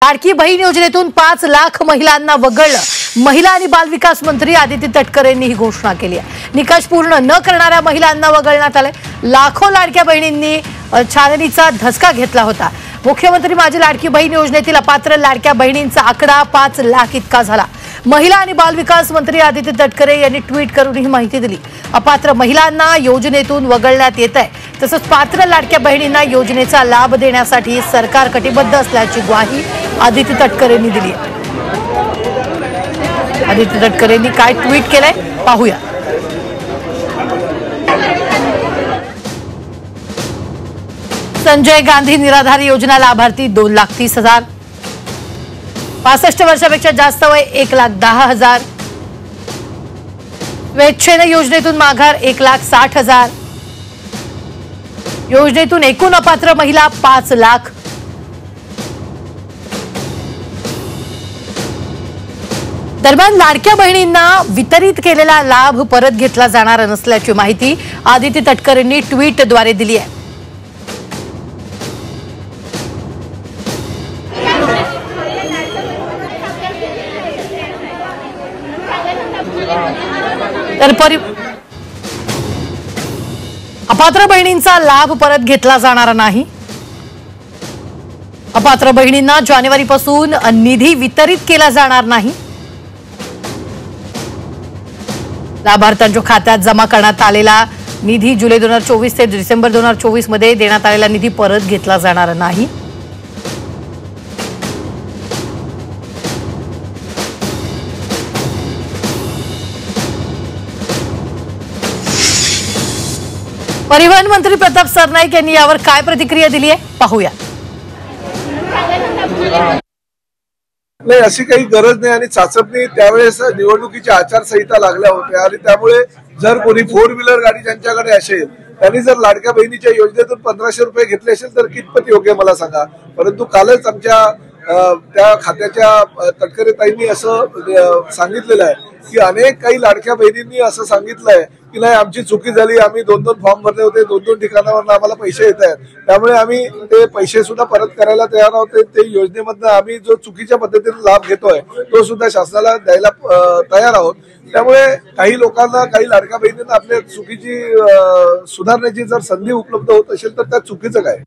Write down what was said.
लाडकी बहीण योजनेतून 5 लाख महिलांना वगळलं। महिला आणि बालविकास मंत्री आदिती तटकरे यांनी ही घोषणा केली आहे। निकष पूर्ण न करणाऱ्या महिलांना वगळण्यात आले। लाखो लाडक्या बहिणींनी छाननीचा धसका घेतला होता। मुख्यमंत्री माझी लाडकी बहीण योजनेतील अपात्र लाडक्या बहिणींचा आकडा 5 लाख इतका झाला। महिला आणि बालविकास मंत्री आदिती तटकरे यांनी ट्विट करून ही माहिती दिली। अपात्र महिलांना योजनेतून वगळण्यात येत आहे। तसंच पात्र लाडक्या बहिणींना योजनेचा लाभ देण्यासाठी सरकार कटिबद्ध असल्याची ग्वाही आदिती तटकरेंनी दिली आहे। आदिती तटकरेंनी काय ट्विट केलंय पाहूया। संजय गांधी निराधार योजना लाभार्थी 2,30,000। 65 वर्षापेक्षा जास्त वय 1,10,000। स्वेच्छेने योजनेतून माघार 1,60,000। योजनेतून एकूण अपात्र महिला 5 लाख। दरम्यान लाडक्या बहिणींना वितरित केलेला लाभ परत घेतला जाणार नसल्याची माहिती आदिती तटकरेंनी ट्विटद्वारे दिली आहे। तर अपात्र बहिणींचा लाभ परत घेतला जाणार नाही। अपात्र बहिणींना जानेवारीपासून निधी वितरित केला जाणार नाही। लाभार्थ्यांच्या खात्यात जमा करण्यात आलेला निधी जुलै 2024 ते डिसेंबर 2024 मध्ये देण्यात आलेला निधी परत घेतला जाणार नाही। परिवहन मंत्री प्रताप सरनाईक यांनी यावर काय प्रतिक्रिया दिली आहे पाहूया। नाही, अशी काही गरज नाही आणि चाचपणी त्यावेळेस निवडणुकीच्या आचारसंहिता लागल्या होत्या आणि त्यामुळे जर कोणी 4 व्हीलर गाडी ज्यांच्याकडे असेल त्यांनी जर लाडक्या बहिणीच्या योजनेतून 1500 रुपये घेतले असेल तर कितपत योग्य मला सांगा। परंतु कालच आमच्या त्या खात्याच्या तटकरे ताईंनी असं सांगितलेलं आहे की अनेक काही लाडक्या बहिणींनी असं सांगितलंय की नाही आमची चुकी झाली, आम्ही 2-2 फॉर्म भरले होते, 2-2 ठिकाणावर आम्हाला पैसे येत आहेत, त्यामुळे आम्ही ते पैसे सुद्धा परत करायला तयार आहोत। ते योजनेमधनं आम्ही जो चुकीच्या पद्धतीने लाभ घेतोय तो सुद्धा शासनाला द्यायला तयार आहोत। त्यामुळे काही लोकांना, काही लाडक्या बहिणींना आपल्या चुकीची सुधारण्याची जर संधी उपलब्ध होत असेल तर त्या चुकीचं काय।